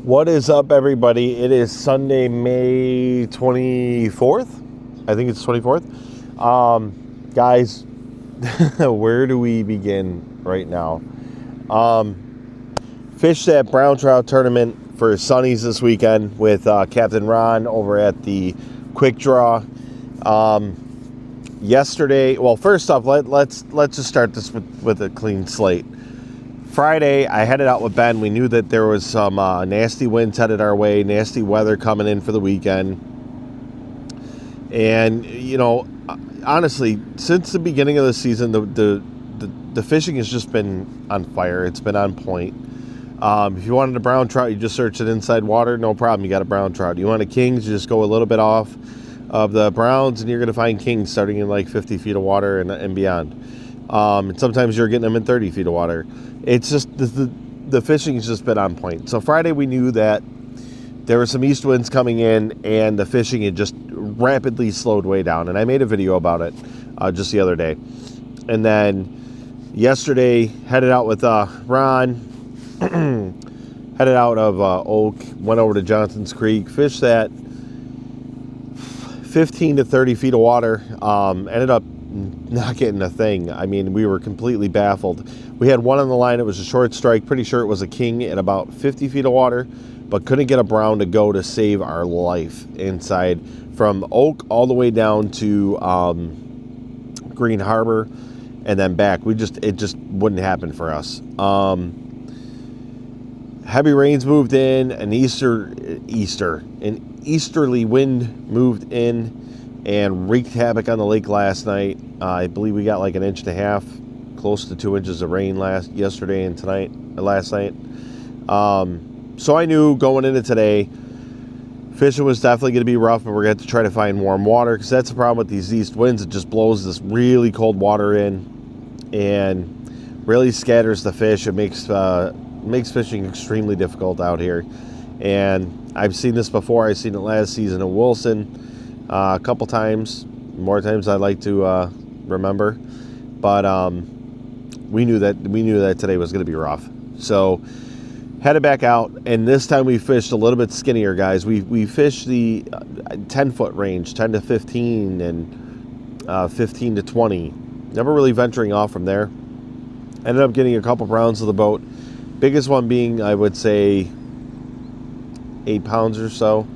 What is up, everybody? It is Sunday, May 24th. I think it's 24th. Guys, where do we begin right now? Fished that brown trout tournament for Sunnies this weekend with Captain Ron over at the Quick Draw. Yesterday, well, first off, let's just start this with a clean slate. Friday, I headed out with Ben. We knew that there was some nasty winds headed our way, nasty weather coming in for the weekend. And, you know, honestly, since the beginning of the season, the fishing has just been on fire. It's been on point. If you wanted a brown trout, you just search it inside water, no problem. You got a brown trout. You want a kings, you just go a little bit off of the browns, and you're going to find kings starting in like 50 feet of water and beyond. And sometimes you're getting them in 30 feet of water. It's just the fishing has just been on point. So Friday we knew that there were some east winds coming in, and the fishing had just rapidly slowed way down. And I made a video about it just the other day. And then yesterday, headed out with Ron, headed out of Oak, went over to Johnson's Creek, fished that 15 to 30 feet of water, ended up not getting a thing. I mean, we were completely baffled. We had one on the line. It was a short strike. Pretty sure it was a king at about 50 feet of water, but couldn't get a brown to go to save our life inside from Oak all the way down to Green Harbor and then back. It just wouldn't happen for us. Heavy rains moved in, an easterly wind moved in and wreaked havoc on the lake last night. I believe we got like an inch and a half, close to 2 inches of rain yesterday and last night. So I knew going into today, fishing was definitely going to be rough, and we're going to have to try to find warm water, because that's the problem with these east winds. It just blows this really cold water in and really scatters the fish. It makes fishing extremely difficult out here. And I've seen this before. I've seen it last season in Wilson a couple times, more times I'd like to remember. But we knew that today was going to be rough. So headed back out, and this time we fished a little bit skinnier, guys. We fished the 10-foot range, 10 to 15 and 15 to 20. Never really venturing off from there. Ended up getting a couple browns to the boat. Biggest one being, I would say, 8 pounds or so.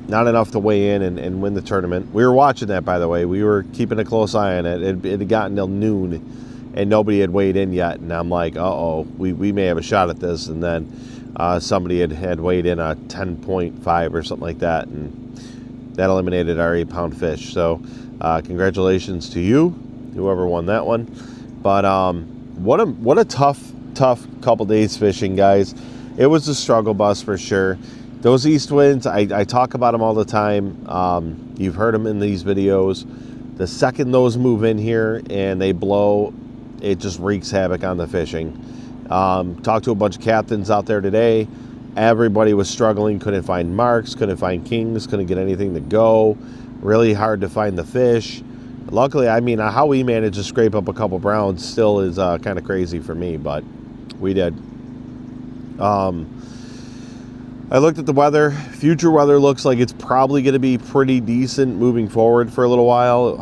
Not enough to weigh in and win the tournament. We were watching that, by the way. We were keeping a close eye on it. It had gotten till noon, and nobody had weighed in yet. And I'm like, uh-oh, we may have a shot at this. And then somebody had weighed in a 10.5 or something like that, and that eliminated our 8-pound fish. So congratulations to you, whoever won that one. But what a tough couple days fishing, guys. It was a struggle bus for sure. Those east winds, I talk about them all the time. You've heard them in these videos. The second those move in here and they blow, it just wreaks havoc on the fishing. Talked to a bunch of captains out there today. Everybody was struggling, couldn't find marks, couldn't find kings, couldn't get anything to go. Really hard to find the fish. Luckily, I mean, how we managed to scrape up a couple browns still is kind of crazy for me, but we did. I looked at the weather. Future weather looks like it's probably going to be pretty decent moving forward for a little while.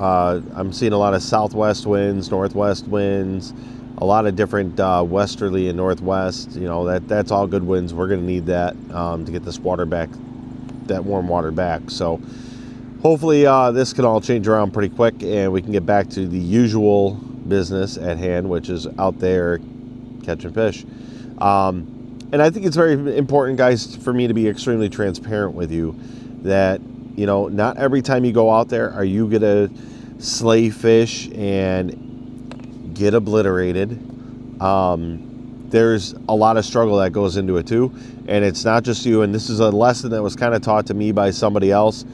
I'm seeing a lot of southwest winds, northwest winds, a lot of different westerly and northwest. You know, that's all good winds. We're going to need that to get this water back, that warm water back. So hopefully this can all change around pretty quick, and we can get back to the usual business at hand, which is out there catching fish. And I think it's very important, guys, for me to be extremely transparent with you that, you know, not every time you go out there are you going to slay fish and get obliterated. There's a lot of struggle that goes into it too. And it's not just you. And this is a lesson that was kind of taught to me by somebody else.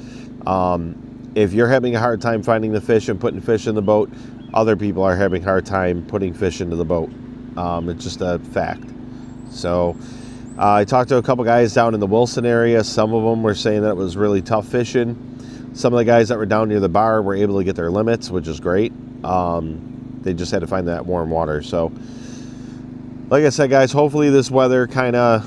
If you're having a hard time finding the fish and putting fish in the boat, other people are having a hard time putting fish into the boat. It's just a fact. So I talked to a couple guys down in the Wilson area. Some of them were saying that it was really tough fishing. Some of the guys that were down near the bar were able to get their limits, which is great. They just had to find that warm water. So like I said, guys, hopefully this weather kind of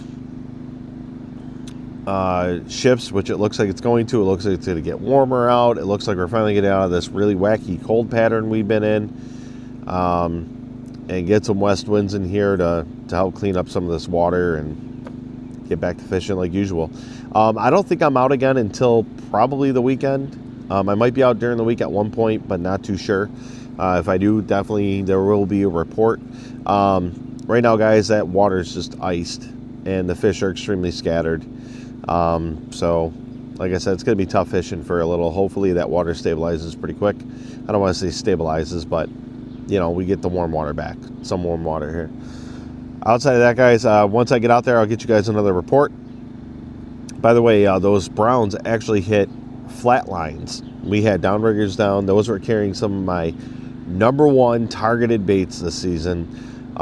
shifts, which it looks like it's going to. It looks like it's going to get warmer out. It looks like we're finally getting out of this really wacky cold pattern we've been in, and get some west winds in here to help clean up some of this water and get back to fishing like usual. I don't think I'm out again until probably the weekend. I might be out during the week at one point, but not too sure. If I do, definitely there will be a report. Right now, guys, that water is just iced, and the fish are extremely scattered. So, like I said, it's going to be tough fishing for a little. Hopefully that water stabilizes pretty quick. I don't want to say stabilizes, but, you know, we get the warm water back. Some warm water here. Outside of that, guys, once I get out there, I'll get you guys another report. By the way, those browns actually hit flat lines. We had downriggers down. Those were carrying some of my #1 targeted baits this season.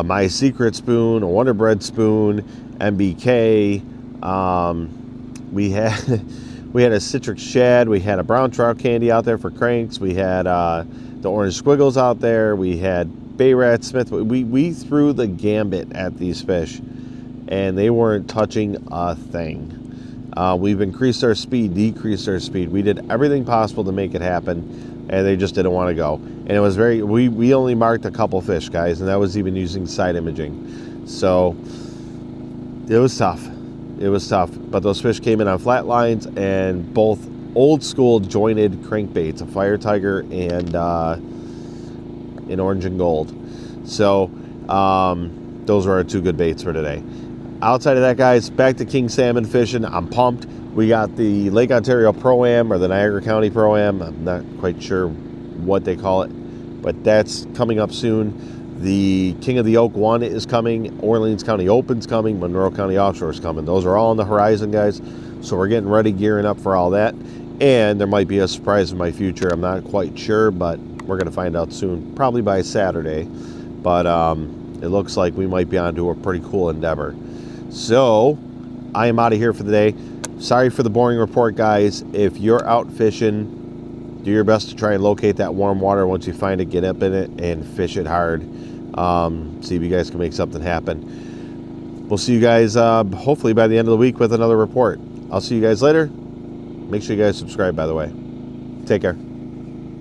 My secret spoon, a Wonder Bread spoon, MBK. We had a citric shad. We had a brown trout candy out there for cranks. We had the orange squiggles out there. We had Bay Rat Smith. We threw the gambit at these fish, and they weren't touching a thing. We've increased our speed, decreased our speed. We did everything possible to make it happen, and they just didn't want to go. And it was we only marked a couple fish, guys, and that was even using side imaging. So it was tough. It was tough. But those fish came in on flat lines, and both old school jointed crankbaits, a Fire Tiger and an Orange and Gold. So those were our two good baits for today. Outside of that, guys, back to king salmon fishing. I'm pumped. We got the Lake Ontario Pro-Am, or the Niagara County Pro-Am. I'm not quite sure what they call it, but that's coming up soon. The King of the Oak 1 is coming. Orleans County Open's coming. Monroe County Offshore is coming. Those are all on the horizon, guys. So we're getting ready, gearing up for all that. And there might be a surprise in my future. I'm not quite sure, but we're going to find out soon, probably by Saturday. But it looks like we might be onto a pretty cool endeavor. So I am out of here for the day. Sorry for the boring report, guys. If you're out fishing, do your best to try and locate that warm water. Once you find it, get up in it and fish it hard. See if you guys can make something happen. We'll see you guys hopefully by the end of the week with another report. I'll see you guys later. Make sure you guys subscribe, by the way. Take care.